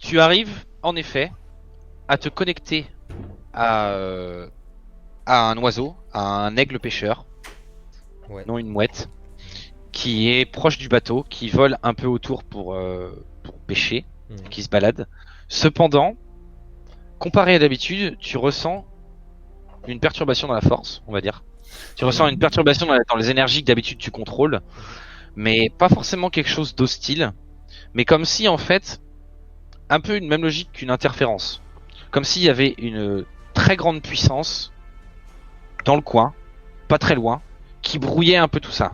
Tu arrives, en effet, à te connecter à, à un oiseau, à un aigle pêcheur, Ouais. non une mouette, qui est proche du bateau, qui vole un peu autour pour pêcher, qui se balade. Cependant, comparé à d'habitude, tu ressens une perturbation dans la force, on va dire. Tu ressens une perturbation dans les énergies que d'habitude tu contrôles, mais pas forcément quelque chose d'hostile, mais comme si en fait, un peu une même logique qu'une interférence. Comme s'il y avait une très grande puissance dans le coin, pas très loin, qui brouillait un peu tout ça.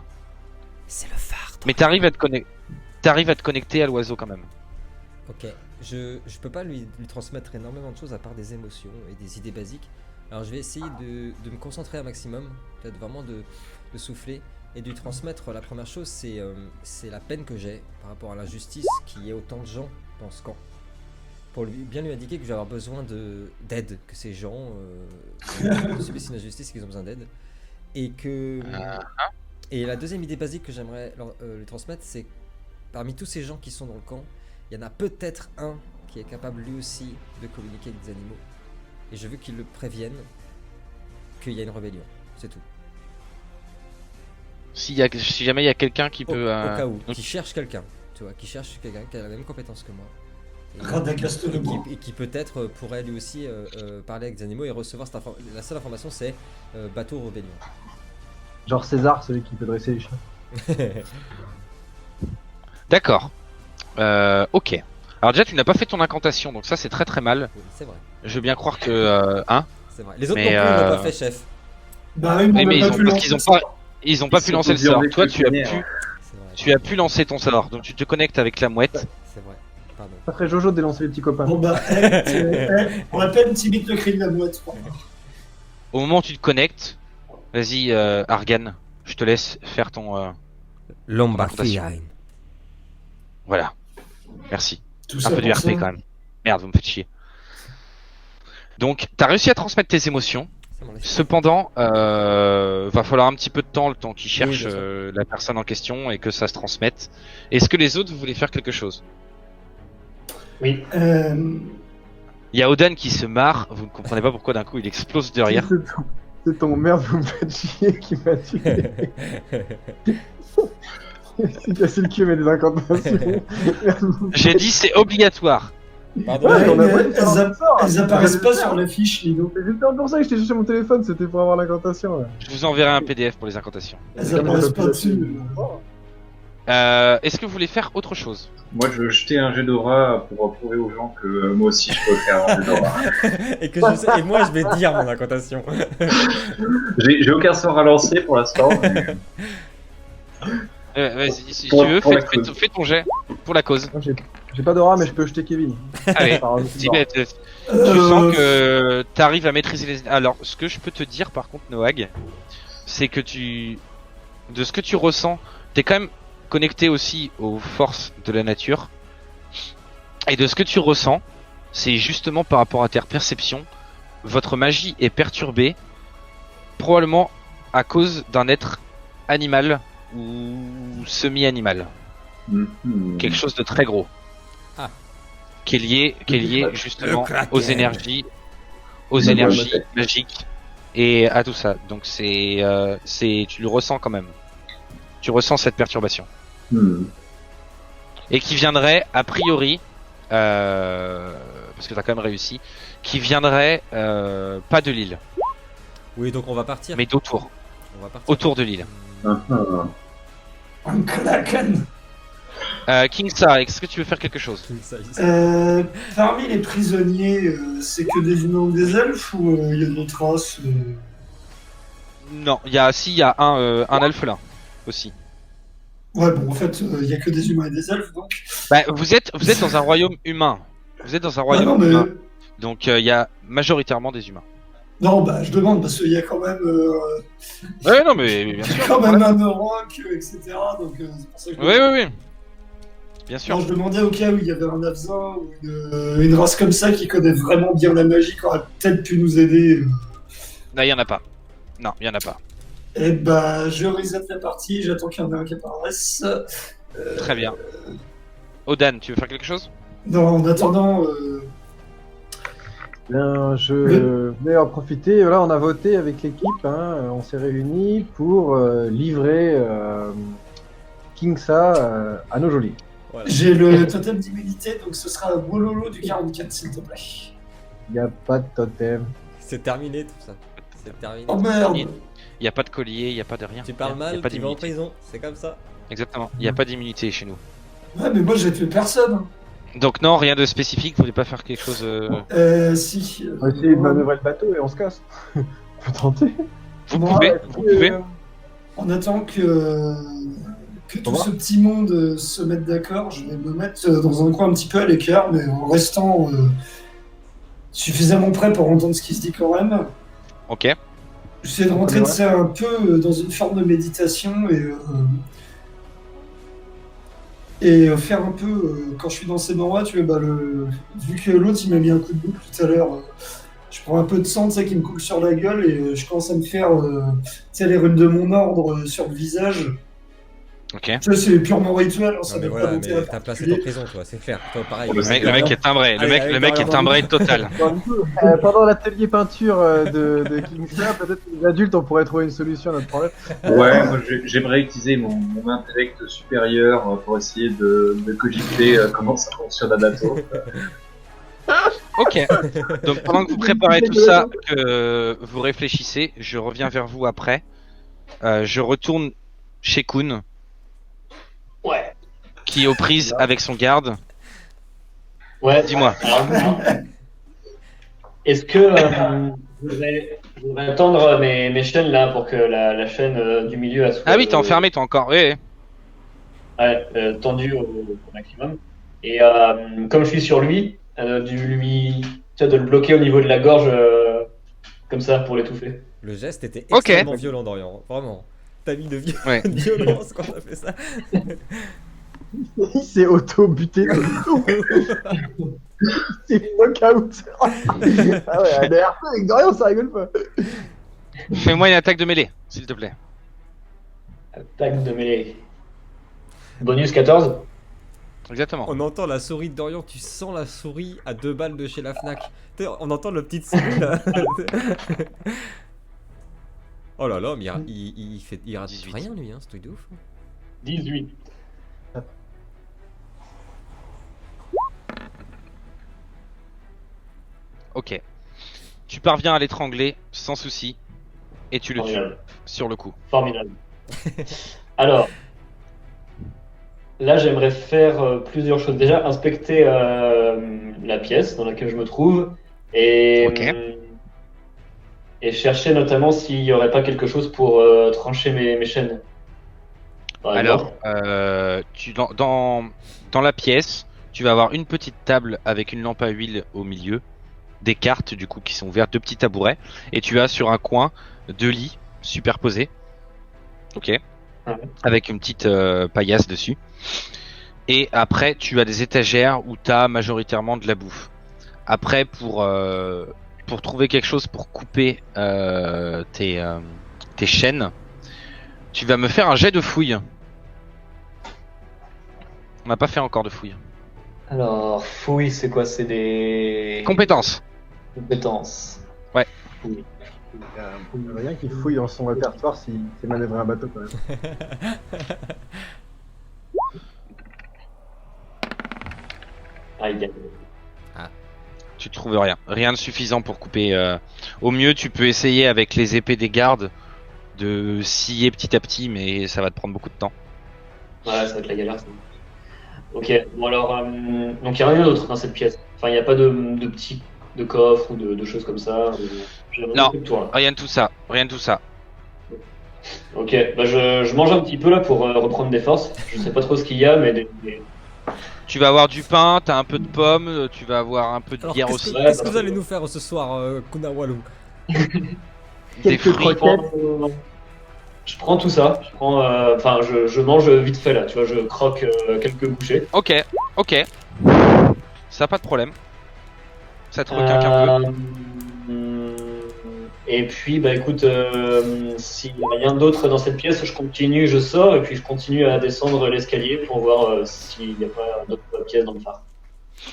C'est le phare. Mais t'arrives à te connecter à l'oiseau quand même. Ok, je peux pas lui transmettre énormément de choses à part des émotions et des idées basiques. Alors je vais essayer de me concentrer un maximum, peut-être vraiment de souffler et de lui transmettre. La première chose, c'est la peine que j'ai par rapport à l'injustice qu'il y ait autant de gens dans ce camp. Pour bien lui indiquer que je vais avoir besoin d'aide, que ces gens subissent une injustice et qu'ils ont besoin d'aide. Et que... Et la deuxième idée basique que j'aimerais lui transmettre, c'est que parmi tous ces gens qui sont dans le camp, il y en a peut-être un qui est capable lui aussi de communiquer avec des animaux. Et je veux qu'il le prévienne qu'il y a une rébellion. C'est tout. Si jamais il y a quelqu'un qui peut... Au cas où, qui cherche quelqu'un. Tu vois, qui cherche quelqu'un qui a la même compétence que moi. Et qui peut-être pourrait lui aussi parler avec des animaux et recevoir cette information. La seule information, c'est bateau rébellion. Genre César, celui qui peut dresser les chiens. D'accord. Ok. Alors déjà, tu n'as pas fait ton incantation, donc ça c'est très très mal. Oui, c'est vrai. Je veux bien croire que... hein. C'est vrai. Les autres non plus l'ont pas fait, chef. Bah oui, mais ils ont pas pu lancer le sort. Toi, tu as pu lancer ton sort, donc tu te connectes avec la mouette. C'est vrai. Pardon. Ça ferait Jojo de dénoncer les petits copains. Bon bah, on appelle timide le cri de la mouette. Au moment où tu te connectes, vas-y Argan, je te laisse faire ton... Lombafiain. Voilà. Merci. Tout Un ça peu de pour RP ça. quand même. Merde, vous me faites chier. Donc, t'as réussi à transmettre tes émotions. Cependant, va falloir un petit peu de temps, le temps qu'ils cherchent la personne en question et que ça se transmette. Est-ce que les autres, vous voulez faire quelque chose? Oui. Il y a Odan qui se marre, vous ne comprenez pas pourquoi d'un coup il explose de rire. C'est ton merde, vous me faites chier qui m'a tué. C'est cassé le cul mais des incantations. J'ai dit c'est obligatoire. Pardon. Ouais, on a pas elles, dit ça dans le sort. elles apparaissent pas sur l'affiche, Lino. C'est justement pour ça que je t'ai cherché mon téléphone, c'était pour avoir l'incantation. Là. Je vous enverrai un PDF pour les incantations. Elles apparaissent pas dessus. Est-ce que vous voulez faire autre chose? Moi, je veux jeter un jet d'aura pour prouver aux gens que moi aussi je peux faire un jet d'aura. Et moi, je vais dire mon incantation. J'ai aucun sort à lancer pour l'instant. Mais... Vas-y, si tu veux, fais ton jet pour la cause. J'ai pas d'aura, mais je peux jeter Kevin. Allez, tu sens que t'arrives à maîtriser les... Alors, ce que je peux te dire par contre, Noag, c'est que de ce que tu ressens, t'es quand même connecté aussi aux forces de la nature. Et de ce que tu ressens, c'est justement par rapport à tes perceptions, votre magie est perturbée, probablement à cause d'un être animal ou semi-animal. Quelque chose de très gros. Ah. Qui est lié justement aux énergies magiques et à tout ça. Donc tu le ressens quand même. Tu ressens cette perturbation. Et qui viendrait a priori parce que t'as quand même réussi, qui viendrait pas de l'île. Oui, donc on va partir. Mais d'autour. On va partir. Autour de l'île. Un Kraken. King Sar, est-ce que tu veux faire quelque chose? Parmi les prisonniers, c'est que des humains ou des elfes ou il y a d'autres races Non, il y a un elfelin aussi. Ouais, bon, en fait, il y a que des humains et des elfes, donc. Bah, vous êtes dans un royaume humain. Vous êtes dans un royaume humain. Donc il y a majoritairement des humains. Non, bah je demande parce qu'il y a quand même. Ouais, non, mais bien sûr. Quand même un Auroch, etc. Donc c'est pour ça que. Oui. Bien sûr. Non, je demandais au cas où il y avait un Afzin ou une race comme ça qui connaît vraiment bien la magie, qui aurait peut-être pu nous aider. Non, il y en a pas. Non, il y en a pas. Et bah, je reset la partie, j'attends qu'il y en ait un qui apparaisse. Très bien. Odan, tu veux faire quelque chose? En attendant, Bien, je vais en profiter. Là, on a voté avec l'équipe. On s'est réunis pour livrer Kingsa à nos jolis. Voilà. j'ai le totem d'immunité, donc ce sera Wololo du 44, s'il te plaît. Il n'y a pas de totem. C'est terminé tout ça. C'est terminé. Oh merde! Il n'y a pas de collier, il n'y a pas de rien. Tu parles Y a mal, pas tu vas en d'immunité. prison. C'est comme ça. Exactement, il n'y a pas d'immunité chez nous. Ouais, mais moi j'ai tué personne. Donc non, rien de spécifique, vous voulez pas faire quelque chose... Si. On va essayer de manœuvrer le bateau et on se casse. Faut tenter. Vous Moi, pouvez, est-ce vous que, pouvez. En attendant que tout Au revoir. ce petit monde se mette d'accord, je vais me mettre dans un coin un petit peu à l'écart, mais en restant suffisamment prêt pour entendre ce qui se dit quand même. Ok. J'essaie de rentrer un peu dans une forme de méditation et faire un peu, quand je suis dans ces moments-là, tu vois, vu que l'autre il m'a mis un coup de boucle tout à l'heure, je prends un peu de sang, tu sais, qui me coule sur la gueule et je commence à me faire, tu sais, les runes de mon ordre sur le visage. Ok. Tu sais, c'est purement rituel, hein, ça Non, mais n'a pas voilà, mais d'intérêt t'as placé particulier. en prison, toi, c'est clair. Toi, pareil. Le mec est timbré, Allez, allez, le mec est Dorian. timbré total. Pendant l'atelier peinture de Kingsa, peut-être que les adultes, on pourrait trouver une solution à notre problème. Ouais, moi j'aimerais utiliser mon intellect supérieur pour essayer de cogiter comment ça fonctionne à bateau. Ok. Donc pendant que vous préparez tout ça, que vous réfléchissez, je reviens vers vous après. Je retourne chez Kuhn, Ouais. qui est aux prises avec son garde. Ouais. Dis-moi. Alors, est-ce que je voudrais tendre mes chaînes là pour que la chaîne du milieu elle soit Ah oui, t'es enfermé toi encore. Oui, oui. tendue au maximum. Et comme je suis sur lui, tu sais, de le bloquer au niveau de la gorge comme ça pour l'étouffer. Le geste était Ok. extrêmement violent, Dorian. Vraiment. T'as mis de Ouais. violence quand t'as fait ça. Il s'est auto-buté. C'est knock-out. Ah ouais, un DRP avec Dorian, ça rigole pas. Fais-moi une attaque de mêlée, s'il te plaît. Attaque de mêlée. Bonus 14. Exactement. On entend la souris de Dorian, tu sens la souris à 2 balles de chez la Fnac. Tu sais, on entend le petit souris là. Oh là là, mais il rate 18. rien lui, hein, c'est un truc de ouf. 18. Ok. Tu parviens à l'étrangler sans souci et tu le tues Formidable. sur le coup. Formidable. Alors, là, j'aimerais faire plusieurs choses. Déjà, inspecter la pièce dans laquelle je me trouve et, Ok. Et chercher notamment s'il n'y aurait pas quelque chose pour trancher mes chaînes. Par Alors, exemple. dans la pièce, tu vas avoir une petite table avec une lampe à huile au milieu, des cartes du coup qui sont ouvertes, 2 petits tabourets, et tu as sur un coin 2 lits superposés, ok, Ouais. avec une petite paillasse dessus. Et après, tu as des étagères où tu as majoritairement de la bouffe. Après, pour trouver quelque chose pour couper tes chaînes, tu vas me faire un jet de fouille. On n'a pas fait encore de fouille. Alors, fouille, c'est quoi? C'est des Compétences. compétences. Ouais. Fouille. Il y a rien qui fouille dans son répertoire s'il sait manœuvrer un bateau quand même. Aïe, aïe. Tu trouves rien. Rien de suffisant pour couper. Au mieux, tu peux essayer avec les épées des gardes de scier petit à petit, mais ça va te prendre beaucoup de temps. Ouais, ça va être la galère. Ça. Ok, bon alors, donc il n'y a rien d'autre dans cette pièce. Enfin, il n'y a pas de petits de coffres ou de choses comme ça. J'ai rien Non. fait de toi, là. Rien de tout ça. Rien de tout ça. Ok, bah je mange un petit peu là pour reprendre des forces. Je sais pas trop ce qu'il y a, mais Tu vas avoir du pain, t'as un peu de pommes, tu vas avoir un peu de Alors, bière qu'est-ce aussi. que, qu'est-ce que vous allez nous faire ce soir, Kunawalu? Des Quelques fruits. croquettes. je prends tout ça. Je prends, enfin, je mange vite fait là. Tu vois, je croque quelques bouchées. Ok, ok. Ça pas de problème. Ça te requinque un peu. Et puis, bah écoute, s'il n'y a rien d'autre dans cette pièce, je continue, je sors et puis je continue à descendre l'escalier pour voir s'il n'y a pas d'autres pièces dans le phare.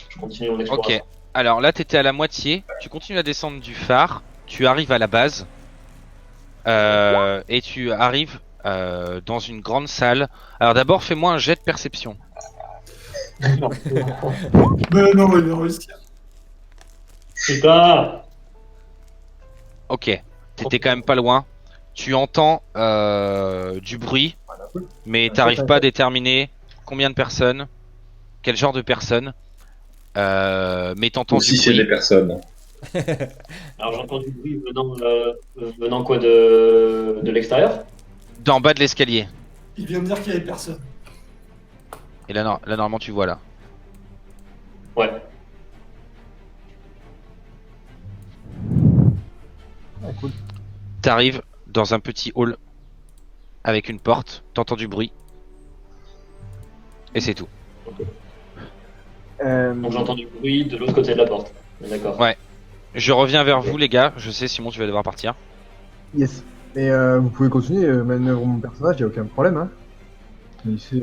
Je continue mon exploration. Ok. Alors là, t'étais à la moitié. Tu continues à descendre du phare. Tu arrives à la base. Et tu arrives dans une grande salle. Alors d'abord, fais-moi un jet de perception. Mais non, il va réussir. Putain. Ok. T'étais quand même pas loin. Tu entends du bruit, mais t'arrives pas à déterminer combien de personnes, quel genre de personnes. Mais t'entends du Aussi, c'est des bruit. personnes. Alors j'entends du bruit venant quoi de l'extérieur. D'en bas de l'escalier. Il vient de dire qu'il y avait personne. Et là, là, normalement, tu vois là. Ouais. T'arrives dans un petit hall avec une porte. T'entends du bruit. Et c'est tout. Donc j'entends du bruit de l'autre côté de la porte. D'accord. Ouais. Je reviens vers vous, les gars. Je sais, Simon, tu vas devoir partir. Yes. Mais vous pouvez continuer, manœuvre mon personnage, y a aucun problème. Hein. Mais ici,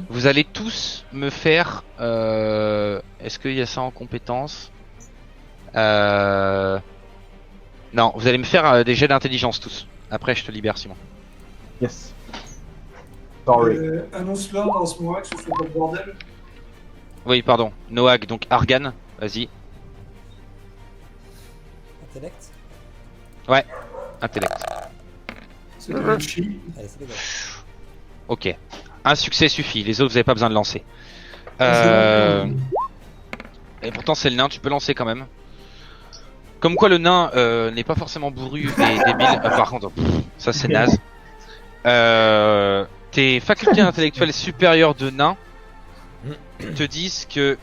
Vous allez tous me faire. Est-ce qu'il y a ça en compétences? Non, vous allez me faire des jets d'intelligence tous. Après, je te libère, Simon. Yes. Sorry. Annonce-leur dans ce moment-là que ce soit pas le bordel. Oui, pardon. Noag, donc Argan, vas-y. Intellect. Intellect. C'est le chi. Allez, c'est dégagé. Ok. Un succès suffit. Les autres, vous n'avez pas besoin de lancer. Et pourtant, c'est le nain. Tu peux lancer quand même. Comme quoi, le nain n'est pas forcément bourru et débile. Par contre, ça c'est naze. Tes facultés intellectuelles supérieures de nain te disent que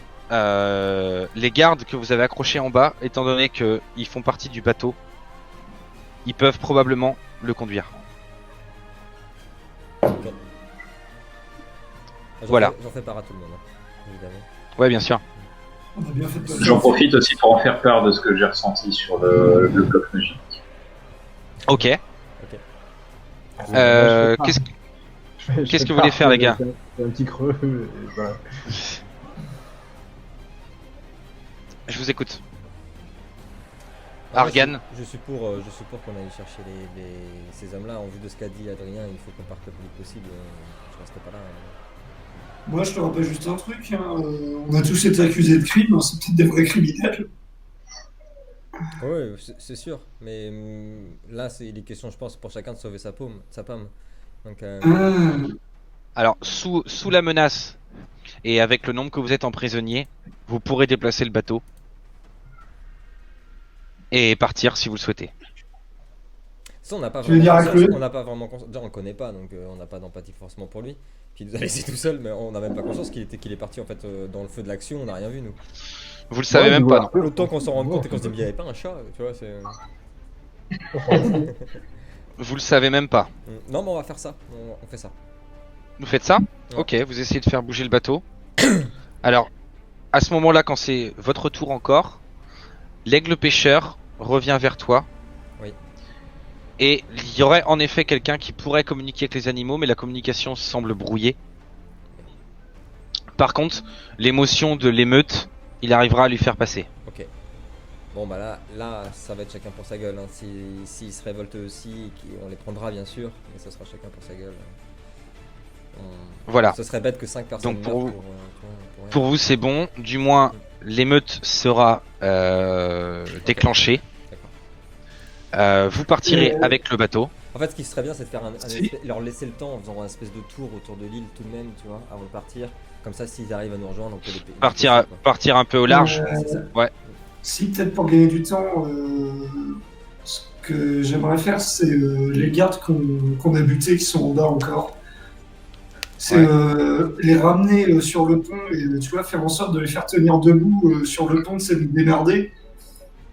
les gardes que vous avez accrochés en bas, étant donné qu'ils font partie du bateau, ils peuvent probablement le conduire. Voilà. J'en fais part à tout le monde, hein, évidemment. Ouais, bien sûr. On a bien fait de pas J'en profite aussi pour en faire part de ce que j'ai ressenti sur le bloc magique. Ok. Qu'est-ce que vous voulez faire, les gars? C'est un petit creux. Et voilà. Je vous écoute. Ah, Argan. Je suis pour qu'on aille chercher ces hommes-là. En vue de ce qu'a dit Adrien, il faut qu'on parte le plus vite possible. Je reste pas là. Moi, je te rappelle juste un truc. Hein. On a tous été accusés de crime. Hein. C'est peut-être des vrais criminels. Oui, c'est sûr. Mais là, c'est les questions, je pense, pour chacun de sauver sa pomme. Donc, Alors, sous la menace et avec le nombre que vous êtes en prisonnier, vous pourrez déplacer le bateau et partir si vous le souhaitez. ça, on n'a pas Tu veux dire à Chloé ? on n'a pas vraiment déjà on le connaît pas, donc on n'a pas d'empathie forcément pour lui. Puis il nous a laissé tout seul, mais on n'a même pas conscience qu'il est parti en fait dans le feu de l'action. On n'a rien vu nous. Vous le savez même pas, non? Autant qu'on s'en rende compte et qu'on se dit mais il n'y avait pas un chat, tu vois. Vous le savez même pas. Non, mais on va faire ça. On fait ça. Vous faites ça? Ouais. Ok, vous essayez de faire bouger le bateau. Alors, à ce moment-là, quand c'est votre tour encore, l'aigle pêcheur revient vers toi. Oui. Et il y aurait en effet quelqu'un qui pourrait communiquer avec les animaux, mais la communication semble brouillée. Par contre, l'émotion de l'émeute, il arrivera à lui faire passer. Ok. Bon bah là, ça va être chacun pour sa gueule. Hein. S'ils se révoltent aussi, on les prendra bien sûr, mais ça sera chacun pour sa gueule. Voilà. Ce serait bête que 5 personnes Donc pour meurent vous- rien. Pour vous, c'est bon. Du moins, l'émeute sera déclenchée. Vous partirez avec le bateau. En fait, ce qui serait bien, c'est de faire Si. leur laisser le temps en faisant un espèce de tour autour de l'île tout de même, tu vois, avant de partir. Comme ça, s'ils arrivent à nous rejoindre, on peut les Partir un peu au large. C'est ça. Si, peut-être pour gagner du temps, ce que j'aimerais faire, c'est les gardes qu'on a butés qui sont en bas encore. C'est les ramener sur le pont et tu vois, faire en sorte de les faire tenir debout sur le pont, c'est de démerder.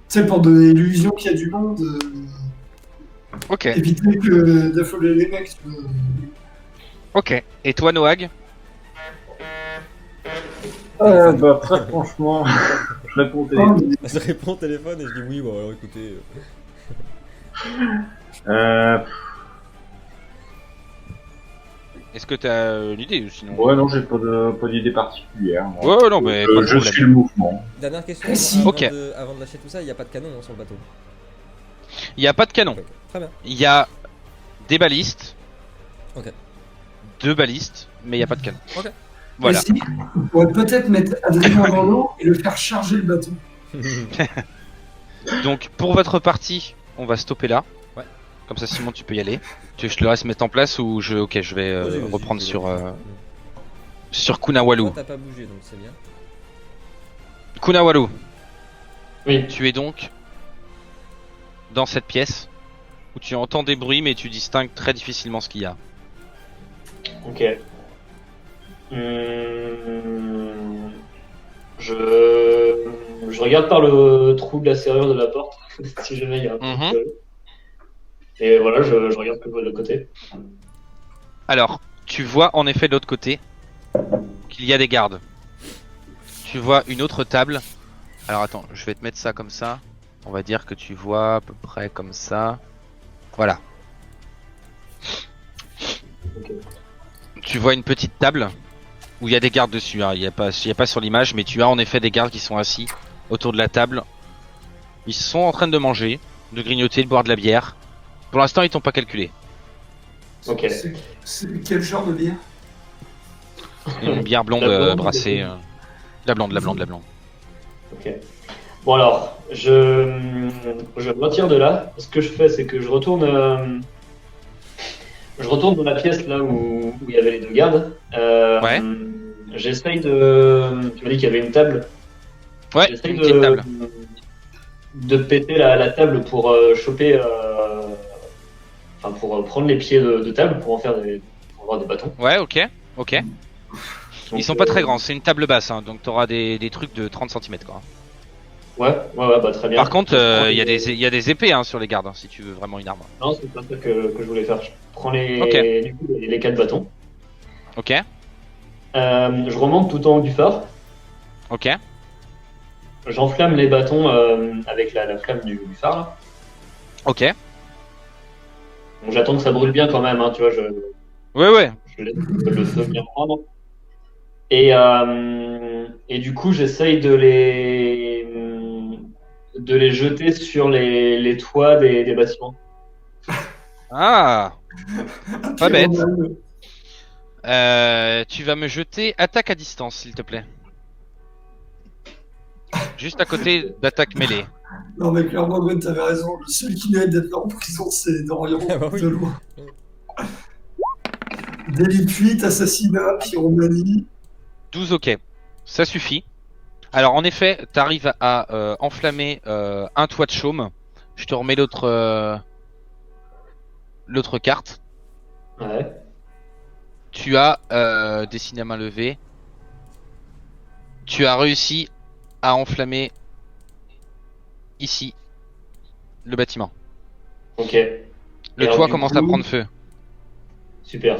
Tu sais, pour donner l'illusion qu'il y a du monde, Ok. éviter d'affoler les mecs. Tu vois. Ok. Et toi, Noag? Bah, très franchement, je réponds au téléphone. Je réponds au téléphone et je dis oui, bon alors écoutez. Est-ce que t'as l'idée ou sinon? Ouais, non, j'ai pas d'idée particulière. moi. Ouais, non, mais pas de Je problème. suis le mouvement. Dernière question, Si. avant, Ok. avant de lâcher tout ça, il n'y a pas de canon sur le bateau. Il n'y a pas de canon. Ok, très bien. Il y a des balistes. Ok. 2 balistes, mais il n'y a pas de canon. Ok. Voilà. Mais si, on pourrait peut-être mettre Adrien dans l'eau et le faire charger le bateau. Donc pour votre partie, on va stopper là. Ouais. Comme ça, Simon, tu peux y aller. Tu veux que je le laisse mettre en place ou je... Ok, je vais Vas-y, vas-y, reprendre vas-y. sur Kunawalu. Toi, t'as pas bougé, donc c'est bien. Kunawalu, Oui. tu es donc dans cette pièce où tu entends des bruits mais tu distingues très difficilement ce qu'il y a. Ok. Je regarde par le trou de la serrure de la porte, si jamais il y a un truc. Mhm. Et voilà, je regarde de l'autre côté. Alors, tu vois en effet de l'autre côté qu'il y a des gardes. Tu vois une autre table. Alors attends, je vais te mettre ça comme ça. On va dire que tu vois à peu près comme ça. Voilà. Ok. Tu vois une petite table où il y a des gardes dessus. Hein. Il y a pas sur l'image, mais tu as en effet des gardes qui sont assis autour de la table. Ils sont en train de manger, de grignoter, de boire de la bière. Pour l'instant, ils t'ont pas calculé. Ok. C'est quel genre de bière? Une bière blonde La blonde, brassée. La blonde. Ok. Bon alors, je me retire de là. Ce que je fais, c'est que je retourne dans la pièce là où il y avait les 2 gardes. Ouais. J'essaye de. Tu m'as dit qu'il y avait une table. Ouais, J'essaye une petite table. de péter la table pour choper. Enfin, pour prendre les pieds de table pour en faire pour avoir des bâtons. Ouais, ok. Donc, Ils sont pas très grands, c'est une table basse, hein, donc t'auras des trucs de 30 cm quoi. Ouais, bah très bien. Par contre, il y a des des épées hein, sur les gardes, hein, si tu veux vraiment une arme. Non, c'est pas ça que je voulais faire. Je prends Ok. du coup, les 4 bâtons. Ok, Je remonte tout en haut du phare. ok, J'enflamme les bâtons avec la flamme du phare. Là. ok. Donc j'attends que ça brûle bien quand même. Hein, tu vois, Ouais. je laisse le feu bien prendre. Et du coup, j'essaye de les jeter sur les toits des bâtiments. Ah, pas bête. Pyroman. Tu vas me jeter attaque à distance, s'il te plaît. Juste à côté d'attaque mêlée. Non, mais clairement, Gwen, t'avais raison. Le seul qui mérite d'être en prison, c'est Dorian, Ah bah oui. de loin. Délit de fuite, assassinat, pyromanie. 12, ok. Ça suffit. Alors en effet, t'arrives à enflammer un toit de chaume. Je te remets l'autre carte. Ouais. Tu as dessiné à main levée. Tu as réussi à enflammer ici le bâtiment. Ok. Le alors, toit du commence coup- à prendre feu. Super.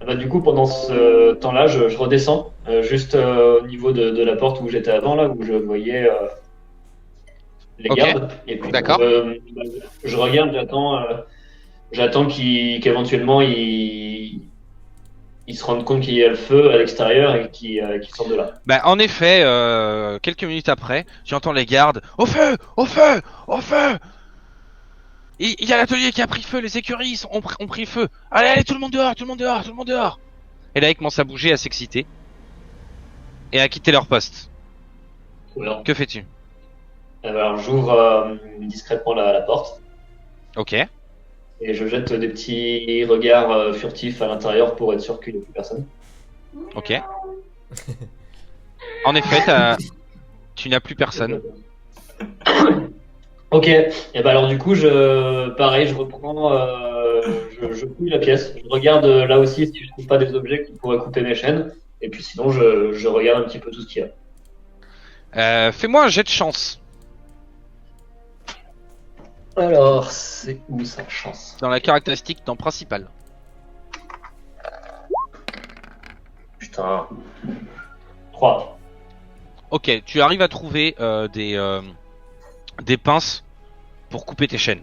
Ah bah, du coup, pendant ce temps-là, je redescends juste au niveau de la porte où j'étais avant, là, où je voyais les Ok. gardes. Et puis, D'accord. je regarde, j'attends qu'éventuellement ils se rendent compte qu'il y a le feu à l'extérieur et qu'ils sortent de là. Bah en effet, quelques minutes après, tu entends les gardes. Au feu! Au feu! Au feu! Il y a l'atelier qui a pris feu, les écuries ont pris feu. Allez, tout le monde dehors, tout le monde dehors, tout le monde dehors. Et là, ils commencent à bouger, à s'exciter. Et à quitter leur poste. Alors, Que fais-tu? alors j'ouvre discrètement la porte Ok. et je jette des petits regards furtifs à l'intérieur pour être sûr qu'il n'y a plus personne. Ok. En effet, tu n'as plus personne. Ok, et bah alors du coup, pareil, je reprends, je fouille la pièce, je regarde là aussi si je trouve pas des objets qui pourraient couper mes chaînes, et puis sinon je regarde un petit peu tout ce qu'il y a. Fais-moi un jet de chance. Alors, c'est où ça, chance? Dans la caractéristique dans principal. Putain. 3. Ok, tu arrives à trouver des pinces pour couper tes chaînes.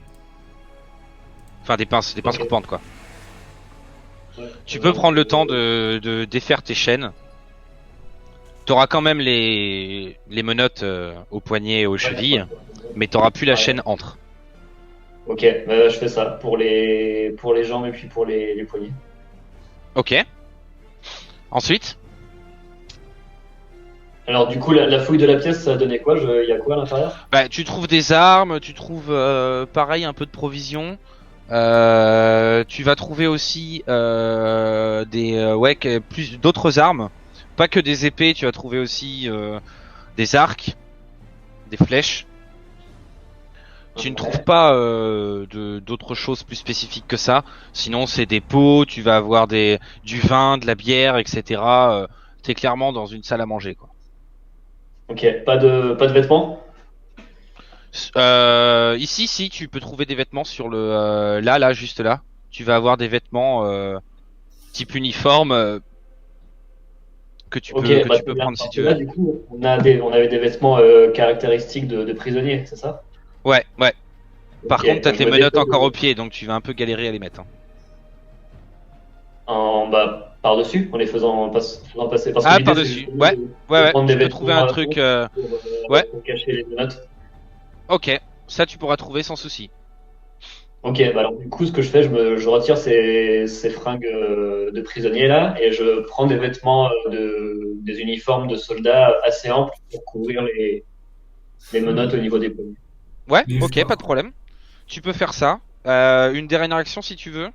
Enfin, des pinces Ok. coupantes quoi. Tu peux prendre le temps de défaire tes chaînes. T'auras quand même les menottes aux poignets et aux chevilles, mais t'auras plus la chaîne entre. Ok, bah, je fais ça pour les jambes et puis pour les poignets. Ok. Ensuite, Alors du coup, la fouille de la pièce, ça a donné quoi? Il y a quoi à l'intérieur? bah, tu trouves des armes, tu trouves pareil un peu de provisions. Tu vas trouver aussi plus d'autres armes, pas que des épées. Tu vas trouver aussi des arcs, des flèches. Tu ne trouves pas d'autres choses plus spécifiques que ça. Sinon, c'est des pots. Tu vas avoir du vin, de la bière, etc. T'es clairement dans une salle à manger, quoi. Ok, pas de vêtements? Ici, si, tu peux trouver des vêtements sur le là, juste là. Tu vas avoir des vêtements type uniforme que tu peux Ok, bah, prendre si tu là, veux. du coup, on avait des vêtements caractéristiques de prisonniers, c'est ça? Ouais. Par Ok, contre, t'as je tes me menottes dépêche encore au pied, donc tu vas un peu galérer à les mettre, hein. par-dessus, en les faisant passer. Parce que Ah, l'idée, par-dessus. c'est Ouais. de prendre des Tu peux vêtements trouver un à truc. fond Ouais. pour cacher les menottes. Ok. Ça, tu pourras trouver sans souci. Ok, bah alors du coup, ce que je fais, je retire ces fringues de prisonniers là et je prends des vêtements des uniformes de soldats assez amples pour couvrir les menottes au niveau des poignets. Ouais. Les Ok, forts. pas de problème. Tu peux faire ça. Une dernière action si tu veux.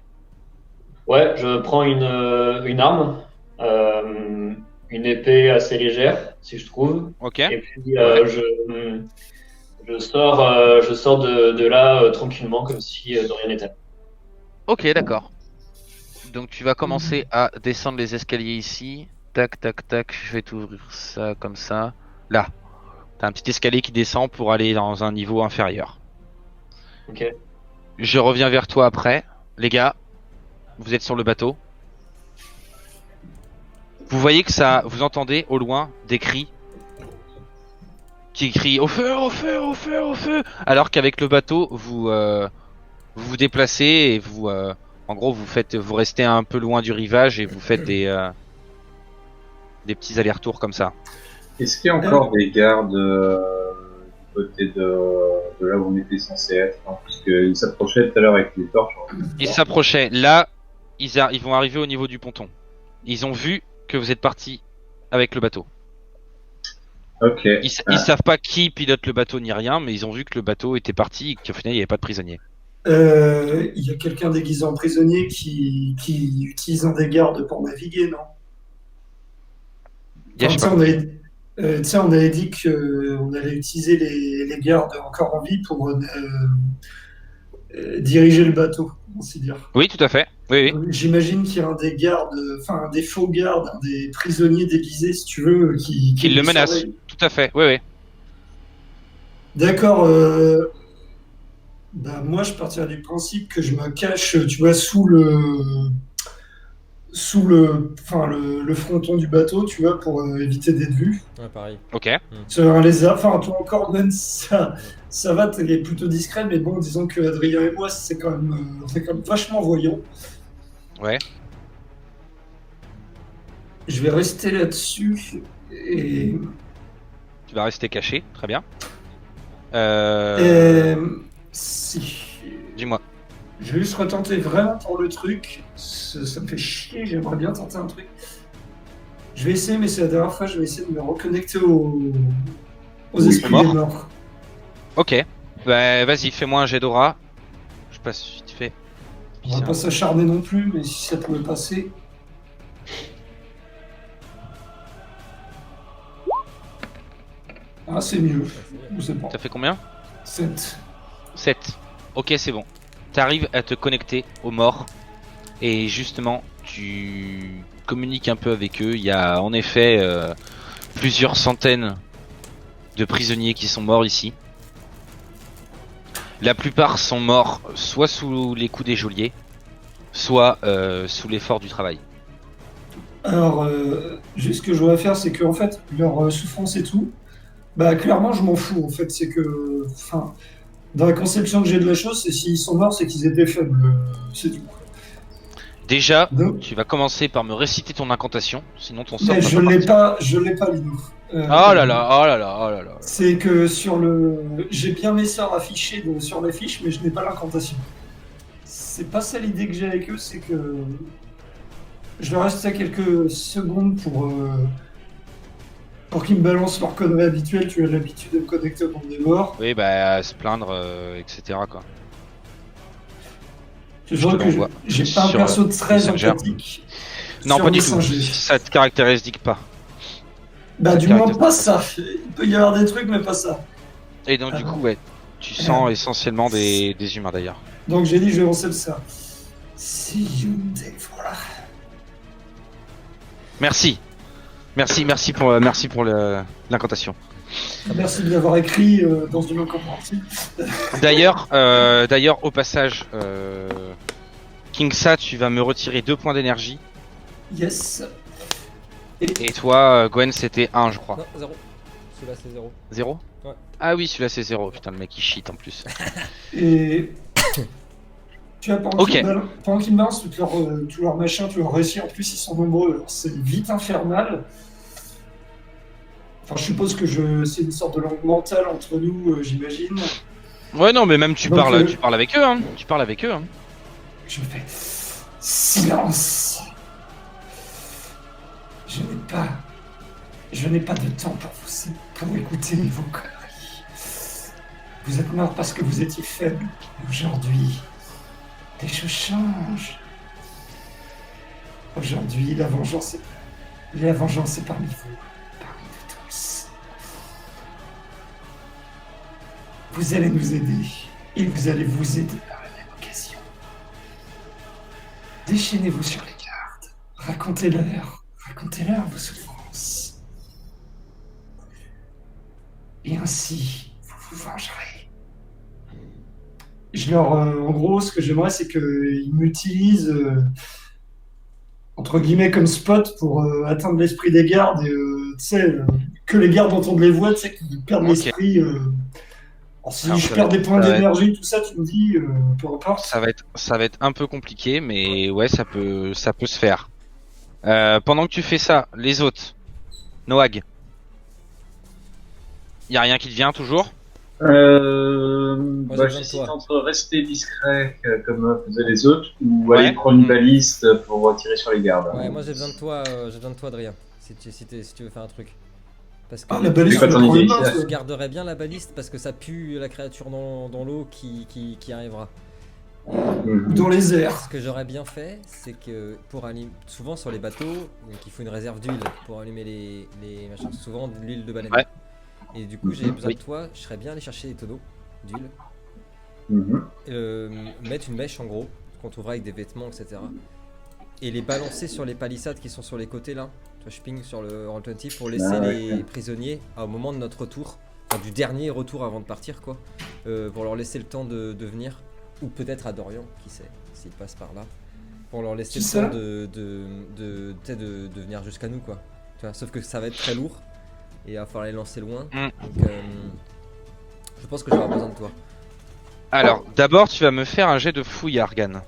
Ouais, je prends une arme, une épée assez légère, si je trouve, Ok. et puis Ouais. je sors de là tranquillement, comme si de rien n'était. Ok, d'accord. Donc tu vas commencer à descendre les escaliers ici. Tac, tac, tac. Je vais t'ouvrir ça comme ça. Là. T'as un petit escalier qui descend pour aller dans un niveau inférieur. Ok. Je reviens vers toi après. Les gars, vous êtes sur le bateau. Vous voyez que ça, vous entendez au loin des cris qui crient au feu, au feu, au feu, au feu. Alors qu'avec le bateau, vous vous déplacez et en gros, vous restez un peu loin du rivage et vous faites des petits allers-retours comme ça. Est-ce qu'il y a encore des gardes du côté de là où on était censé être, hein, puisqu'ils s'approchaient tout à l'heure avec les torches. Ils s'approchaient. Là, ils vont arriver au niveau du ponton. Ils ont vu que vous êtes parti avec le bateau. Ok. Ils savent pas qui pilote le bateau ni rien, mais ils ont vu que le bateau était parti et qu'au final il n'y avait pas de prisonniers. Il y a quelqu'un déguisé en prisonnier qui utilise un des gardes pour naviguer, non? Yeah, Enfin, j'ai pas compris. on avait dit qu'on allait utiliser les gardes encore en vie pour diriger le bateau, ainsi dire. Oui, tout à fait. Oui. J'imagine qu'il y a un des gardes, enfin un des faux gardes, un des prisonniers déguisés, si tu veux, qui Ils le nous menacent. surveille. Tout à fait. Oui. D'accord. Bah, moi, je partirais du principe que je me cache, tu vois, enfin, le fronton du bateau, tu vois, pour éviter d'être vu. Ouais, pareil. Ok. Sur un lézard, enfin, toi encore, même si ça va, t'es plutôt discret, mais bon, disons que Adrien et moi, on est quand même vachement voyants. Ouais. Je vais rester là-dessus et. Tu vas rester caché. Très bien. Si. Dis-moi. Je vais juste retenter vraiment pour le truc. Ça me fait chier, j'aimerais bien tenter un truc. Je vais essayer, mais c'est la dernière fois, je vais essayer de me reconnecter aux esprits morts. des morts. Ok. Bah, vas-y, fais-moi un jet d'aura. Je passe vite fait. On va pas s'acharner non plus, mais si ça pouvait passer. Ah, c'est mieux. Je sais pas. T'as fait combien? 7. 7. Ok, c'est bon. T'arrives à te connecter aux morts. Et justement, tu communiques un peu avec eux. Il y a en effet plusieurs centaines de prisonniers qui sont morts ici. La plupart sont morts soit sous les coups des geôliers, soit sous l'effort du travail. Alors, juste ce que je voudrais faire, c'est que en fait, leur souffrance et tout, bah clairement, je m'en fous. En fait, c'est que, enfin, dans la conception que j'ai de la chose, c'est s'ils sont morts, c'est qu'ils étaient faibles. C'est tout. Déjà, Donc, tu vas commencer par me réciter ton incantation, sinon ton sort mais va je pas l'ai partir. je l'ai pas, Lino. Oh là là, oh là là, oh là là. C'est que sur le. J'ai bien mes sorts affichés sur la fiche, mais je n'ai pas l'incantation. C'est pas ça l'idée que j'ai avec eux, c'est que. Je leur reste à quelques secondes pour qu'ils me balancent leur connerie habituelle. Tu as l'habitude de me connecter au monde des morts. Oui, bah, se plaindre, etc. quoi. Je te vois que l'envoie j'ai pas un sur perso très Messenger. empathique. Non, sur pas du tout. Messenger. Ça te caractérise pas. Bah, Ça du te moins, caractérise pas ça. Il peut y avoir des trucs, mais pas ça. Et donc, du coup, ouais, tu sens essentiellement des humains d'ailleurs. Donc, j'ai dit, je vais lancer le ça. See you, voilà. Merci. Merci pour l'incantation. Merci de l'avoir écrit dans une langue compréhensible. D'ailleurs, au passage, Kingsa, tu vas me retirer 2 points d'énergie. Yes. Et toi, Gwen, c'était 1, je crois. Non, 0. Celui-là, c'est 0. 0 Ouais. Ah oui, celui-là, c'est 0. Putain, le mec, il cheat en plus. Et tu vois, pendant Ok. qu'ils me balancent tout leur machin, tous leurs récits, en plus ils sont nombreux, alors c'est vite infernal. Enfin, je suppose que c'est une sorte de langue mentale entre nous, j'imagine. Ouais, non, mais même tu Donc, parles avec eux, hein. Tu parles avec eux, hein. Je fais silence. Je n'ai pas de temps pour écouter vos conneries. Vous êtes morts parce que vous étiez faibles. Aujourd'hui, les choses changent. Aujourd'hui, la vengeance est parmi vous, parmi nous tous. Vous allez nous aider, et vous allez vous aider par la même occasion. Déchaînez-vous sur les gardes, racontez-leur vos souffrances. Et ainsi, vous vous vengerez. En gros, ce que j'aimerais, c'est qu'ils m'utilisent, entre guillemets, comme spot pour atteindre l'esprit des gardes, et tu sais, que les gardes entendent les voix, tu sais, qu'ils perdent l'esprit. Alors, si Alors, je perds des points ça va d'énergie, tout ça, tu me dis, peu importe. Ça va être un peu compliqué, mais ouais, ça peut se faire. Pendant que tu fais ça, les autres, Noag, y a rien qui te vient toujours? j'ai besoin de J'hésite toi. entre rester discret comme faisaient les autres ou Ouais. aller prendre une baliste pour tirer sur les gardes. Ouais, moi j'ai besoin de toi, Adrien, si tu veux faire un truc. Parce que Ah, la baliste, C'est quoi ton je idée, prends une main, ça je garderai bien la baliste parce que ça pue la créature dans l'eau qui arrivera. Mhm. dans les airs. Ce que j'aurais bien fait, c'est que pour allumer, souvent sur les bateaux, donc il faut une réserve d'huile pour allumer les machins, souvent de l'huile de baleine. Ouais. Et du coup, j'ai besoin Oui. de toi, je serais bien aller chercher des tonneaux d'huile, Mhm. mettre une mèche en gros, qu'on trouvera avec des vêtements, etc. Et les balancer sur les palissades qui sont sur les côtés là. Tu vois, je ping sur le Roll20 pour laisser les prisonniers au moment de notre retour, enfin du dernier retour avant de partir quoi, pour leur laisser le temps de venir. Ou peut-être à Dorian, qui sait, s'il passe par là, pour leur laisser Qui le ça temps de venir jusqu'à nous, quoi. Tu vois, sauf que ça va être très lourd, et il va falloir les lancer loin, donc je pense que j'aurai besoin de toi. Alors, d'abord, tu vas me faire un jet de fouille, Argan.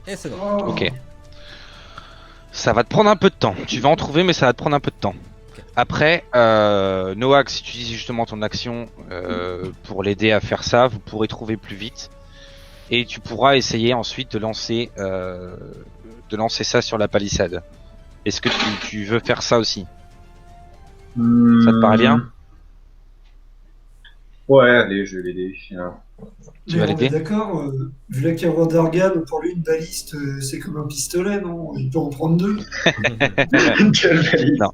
Et c'est bon. Oh. Ok. Ça va te prendre un peu de temps. Tu vas en trouver, mais ça va te prendre un peu de temps. Ok. Après, Noak, si tu utilises justement ton action pour l'aider à faire ça, vous pourrez trouver plus vite. Et tu pourras essayer ensuite de lancer ça sur la palissade. Est-ce que tu veux faire ça aussi? Ça te paraît bien? Ouais, allez, je vais l'aider. Tu vas Mais on est l'aider? d'accord, vu la carrière d'Argan, pour lui une baliste, c'est comme un pistolet, non? Il peut en prendre 2. Quelle baliste. Non.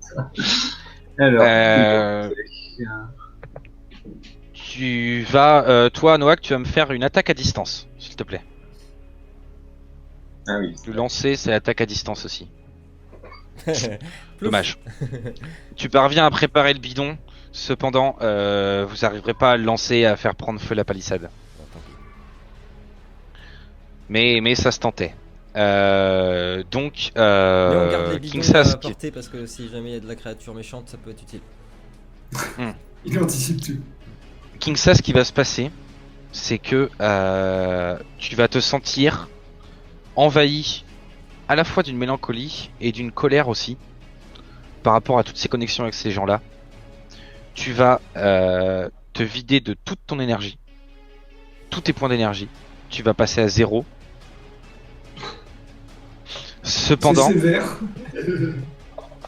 Alors, Tu vas, toi, Noak, tu vas me faire une attaque à distance, s'il te plaît. ah oui. Le lancer, c'est attaque à distance aussi. Plouf. Dommage. Tu parviens à préparer le bidon, cependant, vous arriverez pas à le lancer et à faire prendre feu la palissade. Bon, tant pis. Mais ça se tentait. Donc, Mais on garde les bidons Kingsas, à portée parce que si jamais il y a de la créature méchante, ça peut être utile. Il anticipe tout. Kingsas, ce qui va se passer, c'est que tu vas te sentir envahi à la fois d'une mélancolie et d'une colère aussi par rapport à toutes ces connexions avec ces gens-là. Tu vas te vider de toute ton énergie, tous tes points d'énergie. Tu vas passer à 0. Cependant, C'est sévère.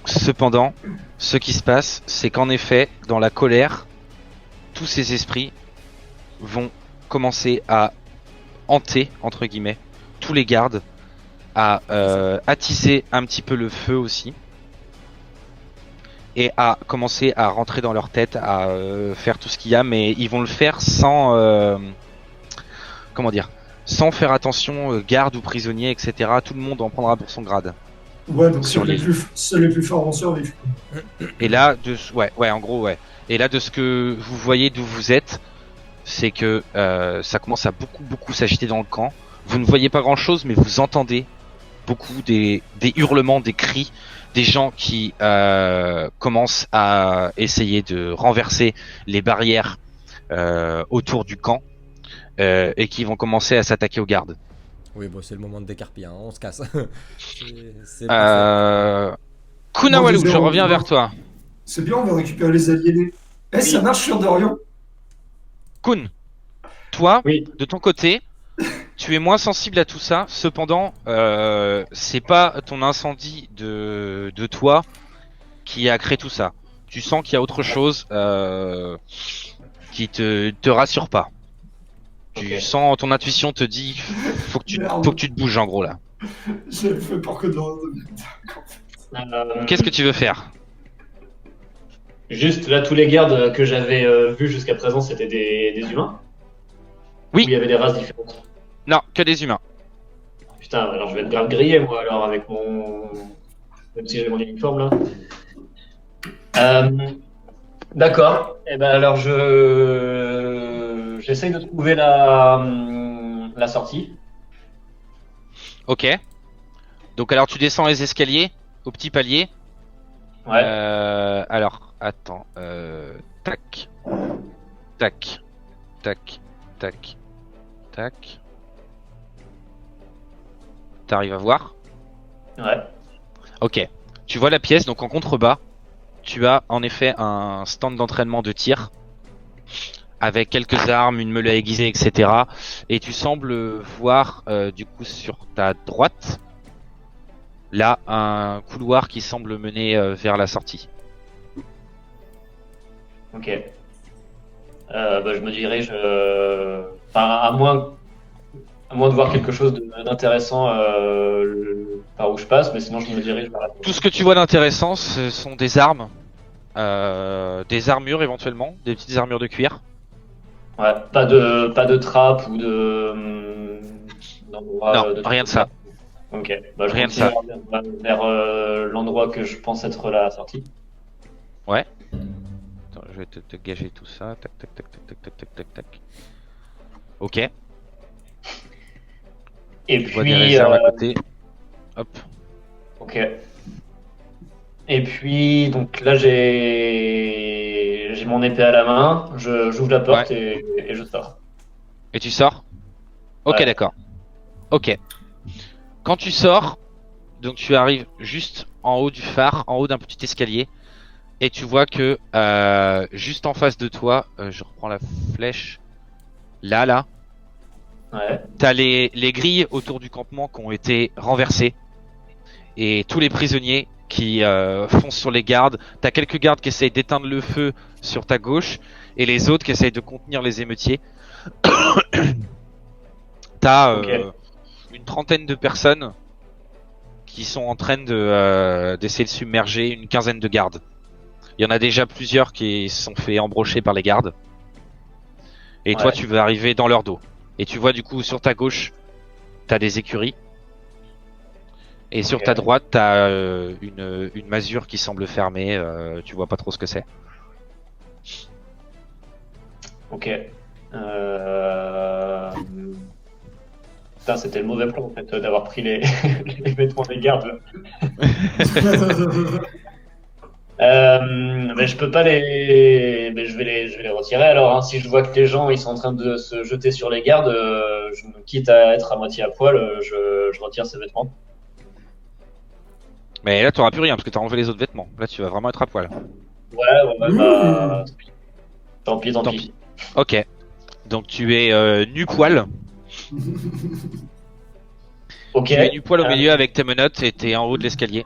Cependant, ce qui se passe, c'est qu'en effet, dans la colère, tous ces esprits vont commencer à hanter, entre guillemets, tous les gardes, à attiser un petit peu le feu aussi, et à commencer à rentrer dans leur tête, à faire tout ce qu'il y a, mais ils vont le faire sans, comment dire, sans faire attention, garde ou prisonnier, etc. Tout le monde en prendra pour son grade. Ouais, donc Sur seuls les plus forts vont survivre. Et là, en gros, ouais. Et là, de ce que vous voyez d'où vous êtes, c'est que ça commence à beaucoup s'agiter dans le camp. Vous ne voyez pas grand-chose, mais vous entendez beaucoup des hurlements, des cris, des gens qui commencent à essayer de renverser les barrières autour du camp et qui vont commencer à s'attaquer aux gardes. Oui, bon, c'est le moment de décarpir, hein, on se casse. Kunawalou, je Bon, reviens bon. vers toi. C'est bien, on va récupérer les aliénés. Eh, ça marche sur Dorian. Kun, toi, Oui. de ton côté, tu es moins sensible à tout ça. Cependant, c'est pas ton incendie de toi qui a créé tout ça. Tu sens qu'il y a autre chose qui te rassure pas. Tu Ok. sens, ton intuition te dit, faut que tu te bouges en gros là. J'ai fait peur que Dorian. Qu'est-ce que tu veux faire? Juste là, tous les gardes que j'avais vus jusqu'à présent, c'était des humains? Oui. Ou il y avait des races différentes? Non, que des humains. Putain, alors je vais être grave grillé, moi, alors, avec mon. Même si j'ai mon uniforme là. D'accord. Et ben alors j'essaye de trouver la sortie. Ok. Donc alors tu descends les escaliers au petit palier. Ouais. Alors attends. Tac. Tac. Tac. Tac. Tac. T'arrives à voir? Ouais. Ok. Tu vois la pièce, donc en contrebas, tu as en effet un stand d'entraînement de tir avec quelques armes, une meule à aiguiser, etc. Et tu sembles voir du coup sur ta droite, là, un couloir qui semble mener vers la sortie. Ok. Bah, je me dirige. Enfin, à moins de voir quelque chose d'intéressant par où je passe, mais sinon je me dirige vers la Tout ce que tu vois d'intéressant, ce sont des armes, des armures éventuellement, des petites armures de cuir. Ouais, pas de trappe ou d'endroit Non, rien de ça. Ok, bah, je Rien de continue ça. vers l'endroit que je pense être la sortie. Ouais. Attends, je vais te gager tout ça. Tac, tac, tac, tac, tac, tac, tac, tac, tac. Ok. Et Tu vois des puis, réserves à côté. Hop. ok. Et puis, donc là, j'ai mon épée à la main, j'ouvre la porte et je sors. Et tu sors? Ok, Ouais. d'accord. Ok. Quand tu sors, donc tu arrives juste en haut du phare, en haut d'un petit escalier, et tu vois que juste en face de toi, je reprends la flèche, là, Ouais. t'as les grilles autour du campement qui ont été renversées, et tous les prisonniers qui foncent sur les gardes. T'as quelques gardes qui essayent d'éteindre le feu sur ta gauche, et les autres qui essayent de contenir les émeutiers. T'as Ok. une trentaine de personnes qui sont en train d'essayer de submerger une quinzaine de gardes. Il y en a déjà plusieurs qui se sont fait embrocher par les gardes. Et toi, Ouais. tu vas arriver dans leur dos. Et tu vois du coup sur ta gauche, t'as des écuries. Et sur Ok. ta droite, t'as une masure qui semble fermée. Tu vois pas trop ce que c'est. Ok. Putain, c'était le mauvais plan en fait d'avoir pris les vêtements des gardes. Là. Mais je peux pas mais je vais les retirer alors. Hein. Si je vois que les gens ils sont en train de se jeter sur les gardes, quitte à être à moitié à poil, je retire ces vêtements. Mais là, t'auras plus rien parce que t'as enlevé les autres vêtements. Là, tu vas vraiment être à poil. Ouais, bah tant pis. Tant pis. Ok. Donc tu es nu poil. Ok. Tu es nu poil au milieu avec tes menottes et t'es en haut de l'escalier.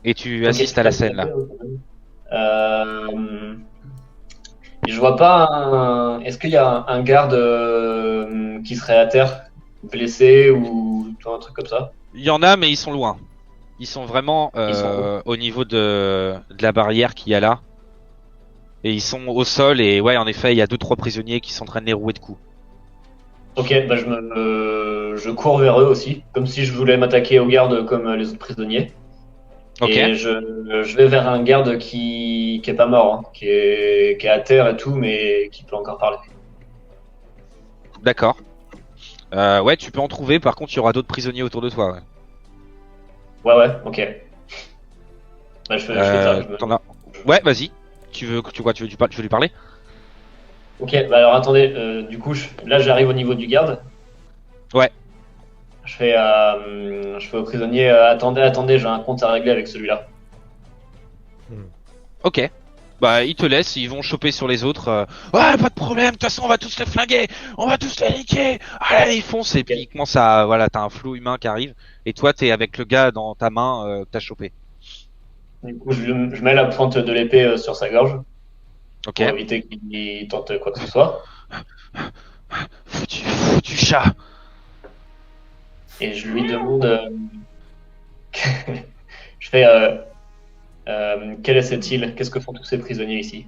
Et tu assistes à la scène là. Je vois pas Est-ce qu'il y a un garde qui serait à terre, blessé ou un truc comme ça? Il y en a, mais ils sont loin. Ils sont vraiment Ils sont au niveau de la barrière qu'il y a là. Et ils sont au sol et ouais, en effet, il y a 2-3 prisonniers qui sont en train de les rouer de coups. Ok, bah je cours vers eux aussi, comme si je voulais m'attaquer aux gardes comme les autres prisonniers. Ok. Et je vais vers un garde qui est pas mort, hein, qui est à terre et tout, mais qui peut encore parler. D'accord. Ouais, tu peux en trouver. Par contre, il y aura d'autres prisonniers autour de toi. Ouais, ok. Bah, je fais ça. T'en as... Ouais, vas-y. Tu veux lui parler? Ok, bah alors attendez, du coup, là j'arrive au niveau du garde. Ouais. Je fais au prisonnier, attendez, j'ai un compte à régler avec celui-là. Ok. Bah, ils te laissent, ils vont choper sur les autres. Ouais, pas de problème, de toute façon, on va tous les flinguer, on va tous les niquer. Allez, ils foncent, et puis ils commencent à. Voilà, t'as un flot humain qui arrive, et toi, t'es avec le gars dans ta main que t'as chopé. Du coup, je mets la pointe de l'épée sur sa gorge Ok. pour éviter qu'il tente quoi que ce soit. Foutu chat. Et je lui demande. Je fais. Quelle est cette île? Qu'est-ce que font tous ces prisonniers ici?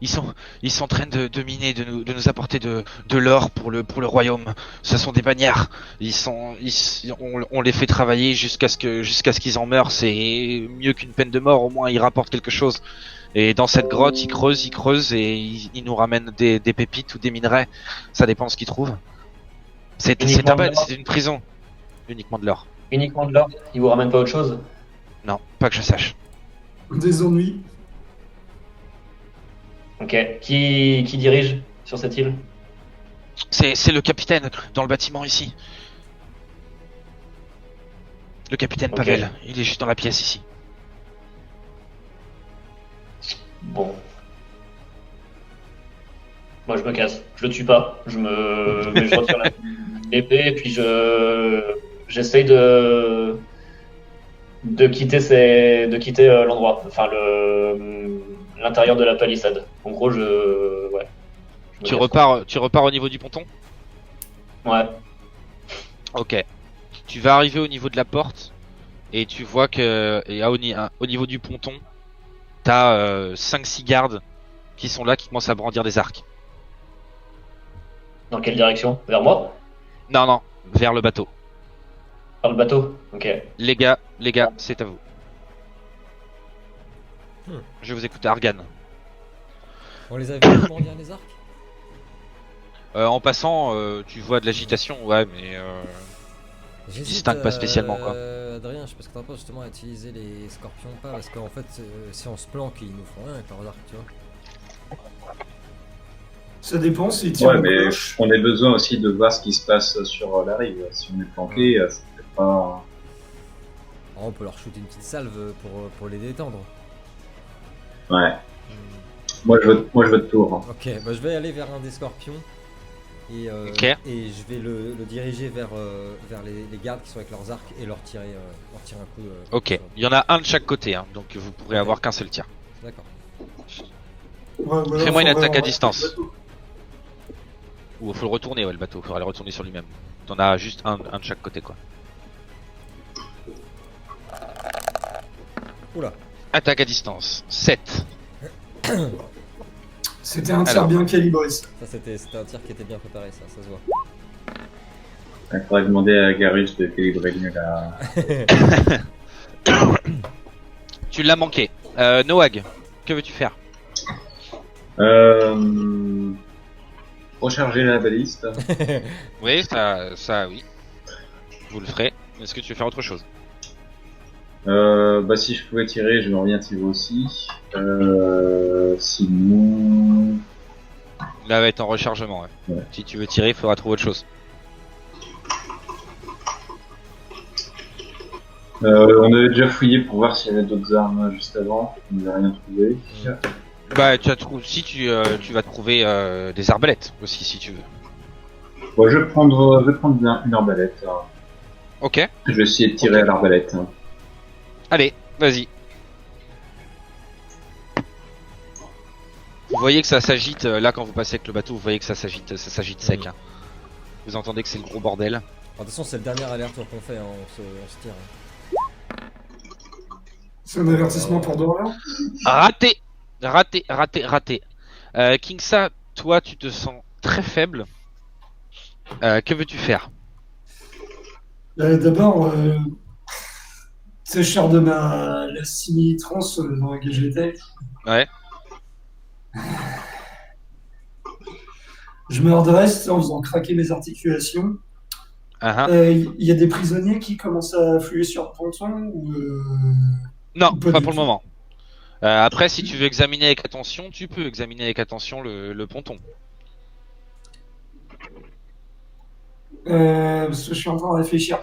Ils sont en train de miner, de nous apporter de l'or pour le royaume. Ce sont des bagnards. On les fait travailler jusqu'à ce qu'ils en meurent. C'est mieux qu'une peine de mort. Au moins, ils rapportent quelque chose. Et dans cette grotte, ils creusent et ils nous ramènent des pépites ou des minerais. Ça dépend de ce qu'ils trouvent. C'est une prison. Uniquement de l'or. Uniquement de l'or? Ils vous ramènent pas autre chose? Non, pas que je sache. Des ennuis. Ok. Qui dirige sur cette île? C'est le capitaine dans le bâtiment ici. Le capitaine Ok. Pavel. Il est juste dans la pièce ici. Bon. Moi, je me casse. Je le tue pas. Mais je retire l'épée et puis j'essaye de quitter l'endroit. Enfin, l'intérieur de la palissade. En gros, ouais. Je me Tu casse, repars au niveau du ponton? quoi. Ouais. Ok. Tu vas arriver au niveau de la porte et tu vois que au niveau du ponton, t'as 5-6 gardes qui sont là, qui commencent à brandir des arcs. Dans quelle direction? Vers moi? Non, vers le bateau. Vers le bateau? Ok. Les gars, c'est à vous. Je vous écoute, Argan. On les a vus brandir les arcs? En passant, tu vois de l'agitation, ouais, mais J'hésite, distingue pas spécialement, quoi. Adrien, je sais pas ce que t'en penses justement à utiliser les scorpions ou pas, parce qu'en fait, si on se planque, ils nous font rien avec leurs arcs, tu vois. Ça dépend s'ils tirent Ouais, la mais cloche. on a besoin aussi de voir ce qui se passe sur la rive. Si on est planqué, c'est peut-être pas. Alors, on peut leur shooter une petite salve pour les détendre. Ouais. Moi, je vote tour. Ok, bah je vais aller vers un des scorpions et, Ok. et je vais le diriger vers les gardes qui sont avec leurs arcs et leur tirer un coup. Ok. Il y en a un de chaque côté, hein, donc vous pourrez avoir qu'un seul tir. D'accord. Ouais, voilà, Fais-moi une faut attaque à vraiment- distance. Ou faut le retourner, ouais, le bateau. Faudra le retourner sur lui-même. T'en as juste un de chaque côté, quoi. Oula. Attaque à distance. 7. C'était un tir Alors. bien calibré. Ça. Ça c'était un tir qui était bien préparé, ça se voit. Il faudrait demander à Garus de calibrer mieux la. Tu l'as manqué. Noag, que veux-tu faire? Recharger la baliste. Oui, ça, oui. Vous le ferez. Est-ce que tu veux faire autre chose? Bah si je pouvais tirer, j'aimerais bien tirer aussi. Sinon... Là, va être en rechargement. Ouais. Ouais. Si tu veux tirer, il faudra trouver autre chose. On avait déjà fouillé pour voir s'il y avait d'autres armes juste avant. On n'avait rien trouvé. Bah, si tu vas trouver des arbalètes aussi, si tu veux. Bon, je vais prendre une arbalète. Alors. Ok. Je vais essayer de tirer à l'arbalète. Allez, vas-y. Vous voyez que ça s'agite, là quand vous passez avec le bateau, vous voyez que ça s'agite sec. Hein. Vous entendez que c'est le gros bordel. De toute façon, c'est le dernier aller-retour qu'on fait, hein, on se tire. Hein. C'est un avertissement pour Dorian. Raté. Kingsa, toi tu te sens très faible. Que veux-tu faire? D'abord, tu sais, je sors de la simili-trance dans laquelle j'étais. Ouais. Je me redresse en faisant craquer mes articulations. Il y a des prisonniers qui commencent à affluer sur le ponton ou Non, ou pas du pour le tout moment. Après, si tu veux examiner avec attention, tu peux examiner avec attention le ponton. Parce que je suis en train de réfléchir.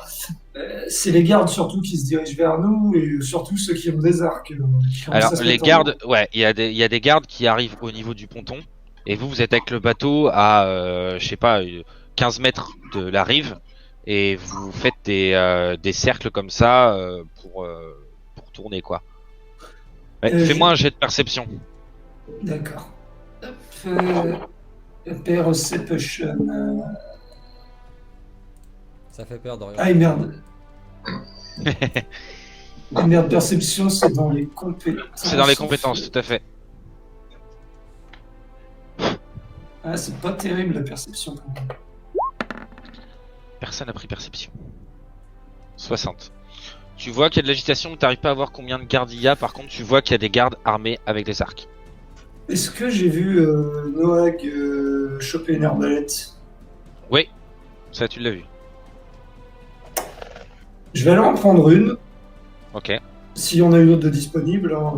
C'est les gardes surtout qui se dirigent vers nous et surtout ceux qui ont des arcs. Qui commencent Alors à se les mettre en gardes, ordre. ouais, il y a des gardes qui arrivent au niveau du ponton et vous êtes avec le bateau à je sais pas 15 mètres de la rive et vous faites des cercles comme ça pour tourner quoi. Ouais, fais-moi un jet de perception. D'accord. Perception. Ça fait peur, Dorian. Ah merde. Ah merde, perception, c'est dans les compétences. C'est dans les compétences, tout à fait. Ah, c'est pas terrible la perception. Personne n'a pris perception. 60. Tu vois qu'il y a de l'agitation, mais t'arrives pas à voir combien de gardes il y a. Par contre, tu vois qu'il y a des gardes armés avec des arcs. Est-ce que j'ai vu Noag choper une arbalète? Oui, ça tu l'as vu. Je vais aller en prendre une. Ok. S'il y en a une autre de disponible, hein,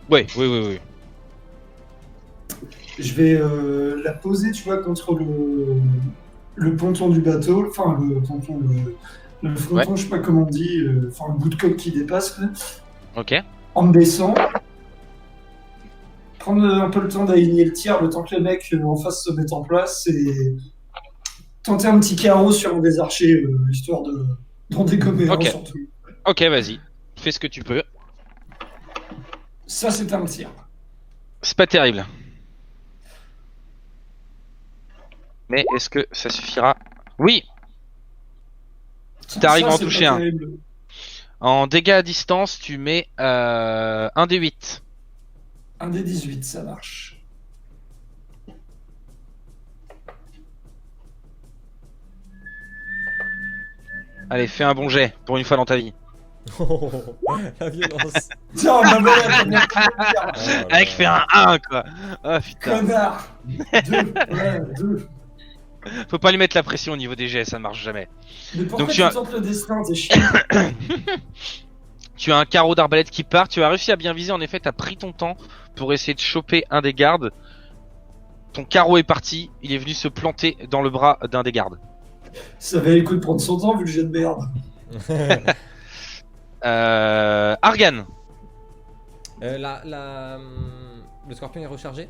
Oui. je vais la poser, tu vois, contre le ponton du bateau. Enfin, le ponton, le fronton, je sais pas comment on dit. Enfin, le bout de coque qui dépasse. Quoi. Ok. En me baissant. Prendre un peu le temps d'aligner le tir, le temps que les mecs en face se mettent en place et tenter un petit carreau sur un des archers, histoire d'en dégommer un surtout. Ok, vas-y. Fais ce que tu peux. Ça, c'est un tir. C'est pas terrible. Mais est-ce que ça suffira? Oui. T'arrives à en toucher un. En dégâts à distance, tu mets 1 des 8. Un des 18, ça marche. Allez, fais un bon jet pour une fois dans ta vie. Oh, la violence. Tiens, ma mère, Avec fait un 1 quoi. Oh putain. Connard. 2. Faut pas lui mettre la pression au niveau des jets, ça marche jamais. Mais pourquoi Donc, tu tentes le destin, t'es chiant. Tu as un carreau d'arbalète qui part, tu as réussi à bien viser, en effet t'as pris ton temps pour essayer de choper un des gardes. Ton carreau est parti, il est venu se planter dans le bras d'un des gardes. Ça valait le coup de prendre son temps vu le jet de merde. Argan. Le scorpion est rechargé?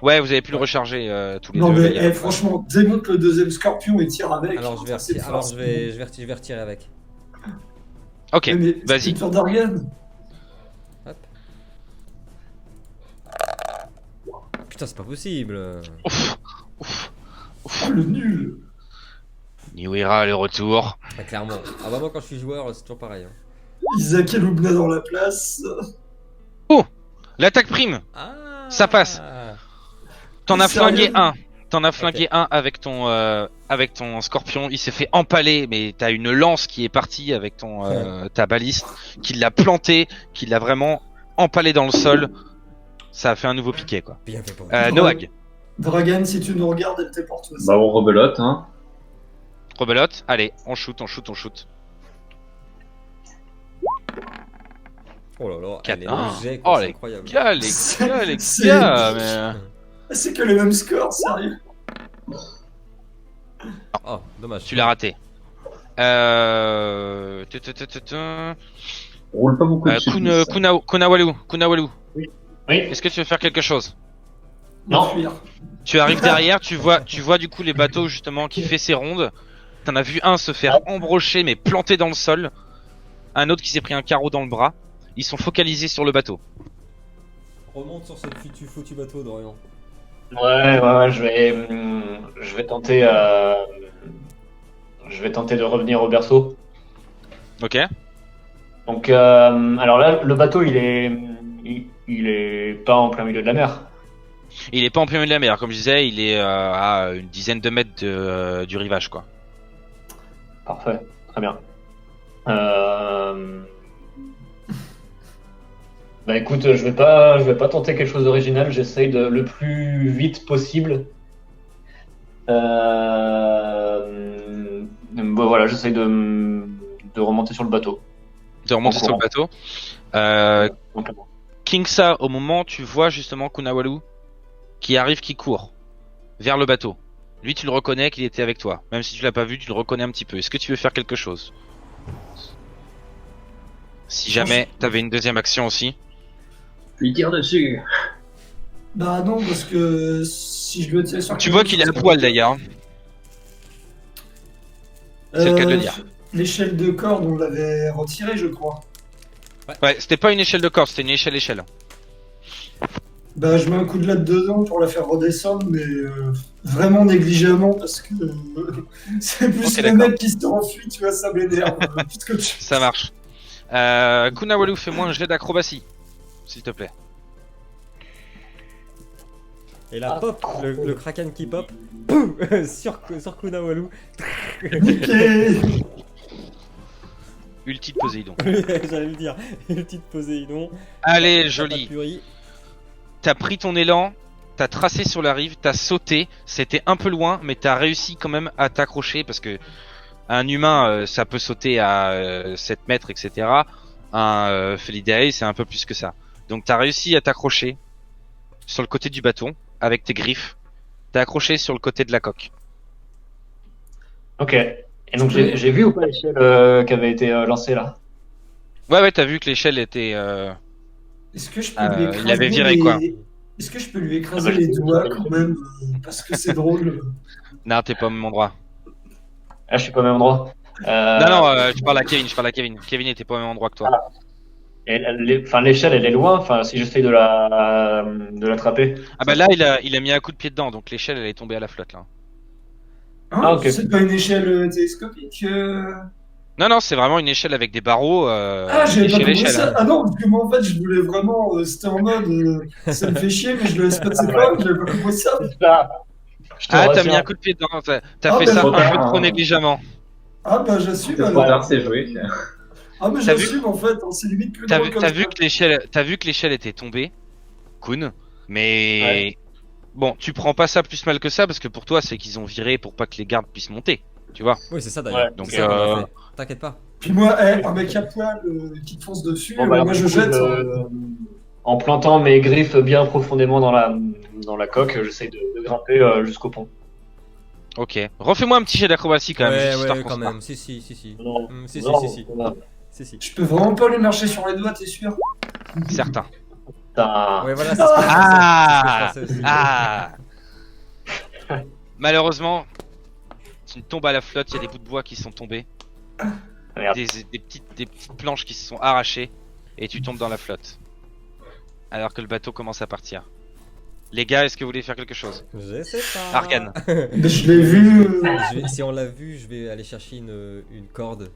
Ouais, vous avez pu le recharger tous les Non deux. mais franchement, démonte le deuxième scorpion et tire avec. Alors je vais retirer avec. Ok, vas-y. C'est une d'Argan. Hop. Putain, c'est pas possible. Ouf. Oh le nul. Niwira le retour. Bah, clairement. Ah bah moi quand je suis joueur, c'est toujours pareil. Hein. Isaac et Lubna dans la place. Oh, l'attaque prime. Ah. Ça passe. T'en as flingué un. T'en as flingué Ok. un avec ton scorpion. Il s'est fait empaler, mais t'as une lance qui est partie avec ta baliste, qui l'a planté, qui l'a vraiment empalé dans le sol. Ça a fait un nouveau piqué quoi. Bien fait pour Noag. Dragan, si tu nous regardes, elle t'est pour toi. Bah on rebelote hein. Rebelote. Allez, on shoot. Oh là là, Quatre. elle est Ah, au jet, oh, c'est les incroyable. gars, les gars, les C'est- gars, mais... C'est que les mêmes scores, sérieux. Oh, dommage. Tu l'as raté. Tu, tu, tu, tu, tu. Roule pas beaucoup dessus. Kunawalu, Oui. est-ce que tu veux faire quelque chose? Non. Fuir. Tu arrives derrière, tu vois du coup les bateaux justement qui fait ses rondes. T'en as vu un se faire embrocher mais planter dans le sol. Un autre qui s'est pris un carreau dans le bras. Ils sont focalisés sur le bateau. Remonte sur ce foutu bateau, Dorian. Ouais, je vais tenter, de revenir au berceau. Ok. Donc, alors là, le bateau, il est pas en plein milieu de la mer. Il est pas en plein milieu de la mer, comme je disais, il est à une dizaine de mètres du rivage quoi. Parfait, très bien. Bah écoute, je vais pas tenter quelque chose d'original. J'essaye de le plus vite possible. Bon, voilà, j'essaye de remonter sur le bateau. De remonter En sur le courant. bateau. Simplement. Kingsa, au moment tu vois justement Kunawalu qui arrive, qui court vers le bateau. Lui, tu le reconnais qu'il était avec toi. Même si tu l'as pas vu, tu le reconnais un petit peu. Est-ce que tu veux faire quelque chose? Si jamais t'avais une deuxième action aussi. Lui tire dessus. Bah non, parce que si je le tire sur... Tu vois qu'il est à poil d'ailleurs. C'est le cas de le dire. L'échelle de corde, on l'avait retirée, je crois. Ouais, c'était pas une échelle de corde, c'était une échelle. Bah je mets un coup de latte dedans pour la faire redescendre, mais vraiment négligemment, parce que c'est plus Ok, le d'accord. mec qui s'enfuit, tu vois, ça m'énerve. Plus qu'autre chose. Ça marche. Kunawalu, fais-moi un jet d'acrobatie, s'il te plaît. Et là, Ah, pop, trop. le kraken qui pop, boum, sur Kunawalu. Niqué. Ulti de Poséidon. J'allais le dire, une petite Poséidon. Allez, Pas joli. de purée. T'as pris ton élan, t'as tracé sur la rive, t'as sauté. C'était un peu loin, mais t'as réussi quand même à t'accrocher parce que un humain, ça peut sauter à 7 mètres, etc. Un Felidae, c'est un peu plus que ça. Donc t'as réussi à t'accrocher sur le côté du bâton avec tes griffes. T'as accroché sur le côté de la coque. Ok. Et donc j'ai vu ou pas l'échelle qui avait été lancée là? Ouais, t'as vu que l'échelle était... Est-ce que je peux lui écraser il avait viré, quoi. Est-ce que je peux lui écraser Ah bah, les je- doigts quand même parce que c'est drôle. Non, t'es pas au même endroit. Ah, je suis pas au même endroit. Non, je parle à Kevin. Kevin était pas au même endroit que toi. Et enfin, l'échelle, elle est loin. Enfin, si j'essaye de l'attraper. Ah bah là, il a mis un coup de pied dedans, donc l'échelle, elle est tombée à la flotte, là. Hein, Ah, ok. C'est pas une échelle télescopique. Non, c'est vraiment une échelle avec des barreaux. Ah, j'avais pas échelle, compris échelle, ça. hein. Ah non, parce que moi en fait, je voulais vraiment. C'était en mode. Ça me fait chier, mais je le laisse passer pas. J'avais pas compris ça. Là, je te Ah, t'as rassure. mis un coup de pied dedans. T'as Ah, fait bah, ça trop un peu tard. trop négligemment. Ah, bah j'assume Trop alors. tard, c'est joué. Ah, mais T'as vu j'assume en fait. Hein, c'est limite plus T'as drôle vu, comme t'as ça. vu que l'échelle était tombée, Kun, mais Ouais. bon, tu prends pas ça plus mal que ça parce que pour toi, c'est qu'ils ont viré pour pas que les gardes puissent monter, tu vois. Oui, c'est ça d'ailleurs. Ouais, donc, C'est ça qu'on a fait. T'inquiète pas. Puis moi, un mec à poil qui te fonce dessus, Bon, bah, moi je du coup, jette. en plantant mes griffes bien profondément dans la coque, j'essaye de grimper jusqu'au pont. Ok. Refais-moi un petit jet d'acrobatie quand même. Ouais, juste histoire ouais, qu'on quand se même. marre. Si. Non, Si, non, si. non. Si. Je peux vraiment pas lui marcher sur les doigts, t'es sûr? Certain. Putain. Ouais, voilà, c'est ce que je pensais. Ah, C'est ce que je pensais aussi. ah. Malheureusement, tu tombes à la flotte. Il y a des bouts de bois qui sont tombés, Merde. des petites planches qui se sont arrachées, et tu tombes dans la flotte. Alors que le bateau commence à partir. Les gars, est-ce que vous voulez faire quelque chose? Je sais pas. Arcane. Mais je l'ai vu. Si on l'a vu, je vais aller chercher une corde.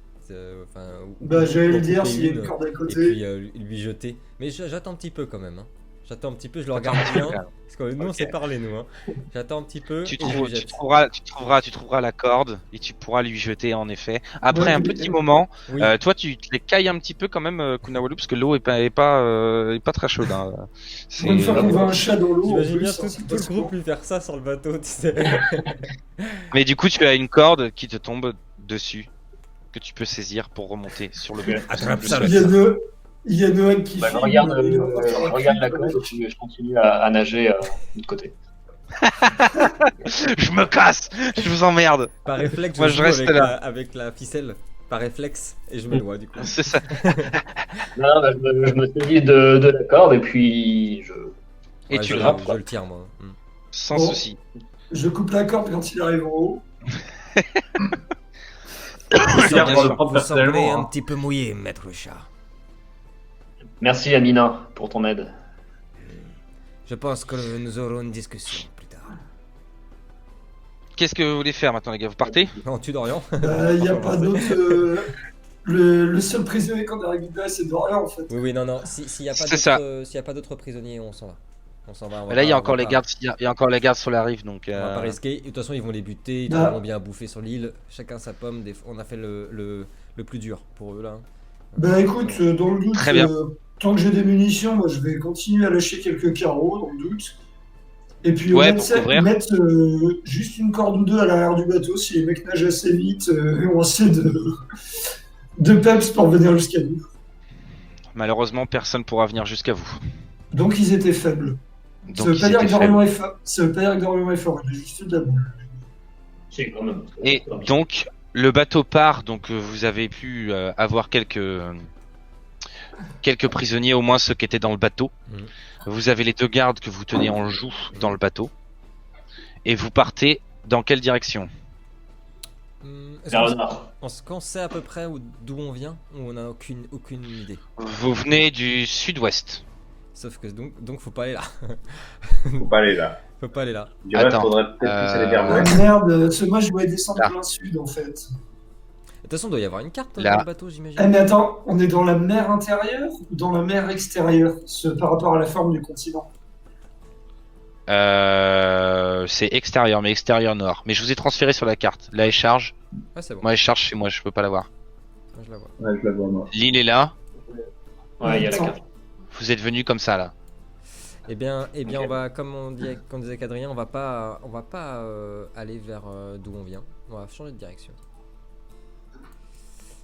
Enfin, Bah, j'allais le ou dire couper s'il y a une, une corde à et côté. puis lui jeter. Mais j'attends un petit peu quand même. Hein. J'attends un petit peu, je le regarde bien. Parce que nous on Ok. s'est parlé, nous. Hein. J'attends un petit peu. Tu, et je lui jette. trouveras la corde et tu pourras lui jeter en effet. Après Ouais, un mais- petit moment, Oui. toi tu te les cailles un petit peu quand même, Kunawalu, parce que l'eau est pas très chaude. Hein. Pour une fois qu'on voit un chat dans l'eau, en J'imagine plus, bien ça, tout, c'est tout pas le souvent. groupe lui faire ça sur le bateau, tu sais. Mais du coup, tu as une corde qui te tombe dessus que tu peux saisir pour remonter sur le bateau. Attrape Le ça, sol. Il y a Il y a Noël qui Bah, je filme, regarde, il va pas faire je un regarde la clip côte avec. et je continue à nager de l'autre côté. Je me casse. Je vous emmerde. Par réflexe, Moi, je je joue reste avec là. avec la ficelle. Par réflexe, et je m'éloigne du coup. C'est ça. Non, bah, je me saisis de la corde et puis Et Ouais, tu je, grappes je le tire moi. sans Bon. souci. Je coupe la corde quand il arrive en haut. C'est bien bien pour le sûr. prendre Vous semblez personnellement. un Hein. petit peu mouillé, maître chat. Merci Amina pour ton aide. Je pense que nous aurons une discussion plus tard. Qu'est-ce que vous voulez faire maintenant, les gars? Vous partez? Non, tu Dorian. Il n'y a pas d'autre. Le seul prisonnier qu'on a récupéré, c'est Dorian en fait. Oui, oui, non, non. S'il n'y a pas C'est ça. s'il y a pas d'autres prisonniers, on s'en va. On s'en va. On va Mais là, il y a pas- encore on va les pas- gardes. Il y a encore les gardes sur la rive, donc. On va pas risquer. Et de toute façon, ils vont les buter. Ils Ah. trouveront bien à bouffer sur l'île. Chacun sa pomme. On a fait le plus dur pour eux là. Bah écoute, dans le doute, Très bien. tant que j'ai des munitions, moi je vais continuer à lâcher quelques carreaux dans le doute. Et puis Ouais, mettre, pour couvrir. mettre, juste une corde ou deux à l'arrière du bateau si les mecs nagent assez vite et ont assez de peps pour venir jusqu'à nous. Malheureusement, personne pourra venir jusqu'à vous. Donc ils étaient faibles. Donc, Ça veut ils pas dire étaient que Dorian faibles. est fort. Ça veut pas dire que Dorian est fort, il a juste de la boule. Si, quand même. Et donc, le bateau part. Donc, vous avez pu avoir quelques prisonniers, au moins ceux qui étaient dans le bateau. Mhm. Vous avez les 2 gardes que vous tenez en joue dans le bateau. Et vous partez dans quelle direction? Est-ce Vers le qu'on nord. qu'on sait à peu près d'où on vient ou on n'a aucune idée. Vous venez du sud-ouest. Sauf que donc faut pas aller là. Faut pas aller là. Faut pas aller là. Du reste, Attends, faudrait peut-être pousser les gardes. Ah merde, parce que moi je voulais descendre Là. plein sud en fait. De toute façon, il doit y avoir une carte Là. dans le bateau, j'imagine. Eh mais attends, on est dans la mer intérieure ou dans la mer extérieure par rapport à la forme du continent? C'est extérieur, mais extérieur nord. Mais je vous ai transféré sur la carte. Là, elle charge. Ouais, c'est bon. Moi, elle charge chez moi, je peux pas la voir. Moi, je la vois. Ouais, je la vois, moi. L'île est là. Ouais, il y a la Attends. carte. Vous êtes venu comme ça, là. Eh bien, Ok. on va, comme on disait qu'Adrien, on va pas aller vers d'où on vient. On va changer de direction.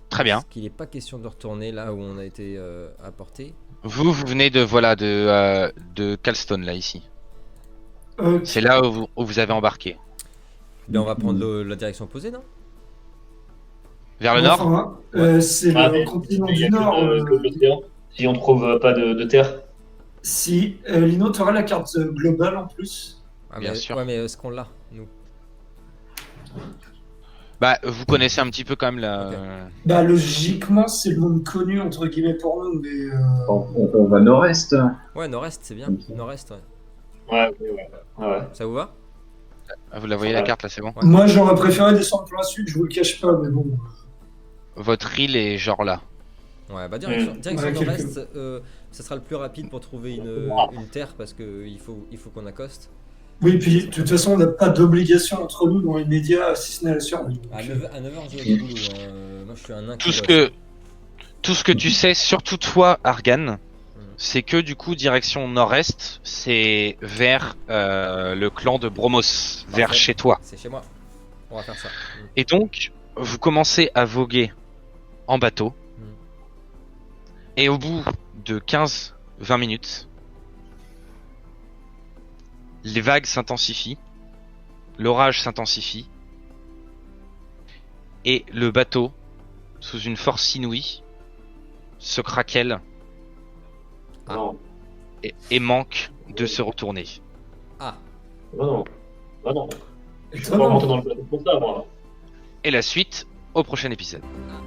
Très bien. Parce qu'il n'est pas question de retourner là où on a été apporté. Vous venez de Calstone, là, ici. Ok. C'est là où vous avez embarqué. Eh bien, on va prendre la direction opposée, non? Vers le nord? Enfin, c'est Ah, le mais continent il y a du Nord. que l'océan. Si on trouve pas de terre. Si, Lino, tu auras la carte globale en plus. Ah, Bien mais, sûr. Ouais, mais est-ce qu'on l'a, nous? Bah, vous connaissez un petit peu quand même la. Ok. Bah logiquement, c'est le monde connu entre guillemets pour nous, mais On va nord-est. Ouais, nord-est, c'est bien. Ok. Nord-est, ouais. Ouais. Ouais. Ça vous va? Ah, vous la voyez la carte, là, c'est bon? Ouais. moi j'aurais préféré descendre plein sud, je vous le cache pas, mais bon. Votre île est genre là. Ouais, bah direction Ouais, nord-est, ça sera le plus rapide pour trouver une terre parce que il faut qu'on accoste. Oui, puis de toute façon, on n'a pas d'obligation entre nous dans les médias, si ce n'est la survie. À Donc, 9h, je vais au boulot. Moi, je suis un nain qui bosse. Tout ce que tu sais, surtout toi, Argan, c'est que du coup, direction nord-est, c'est vers le clan de Bromos, vers Parfait. chez toi. C'est chez moi. On va faire ça. Et donc, vous commencez à voguer en bateau. Et au bout de 15-20 minutes, les vagues s'intensifient, l'orage s'intensifie, et le bateau, sous une force inouïe, se craquelle Ah. Non. et manque de se retourner. Ah, Non. Je et suis toi, pas non. rentré dans le bateau pour ça, moi. Et la suite au prochain épisode. ah.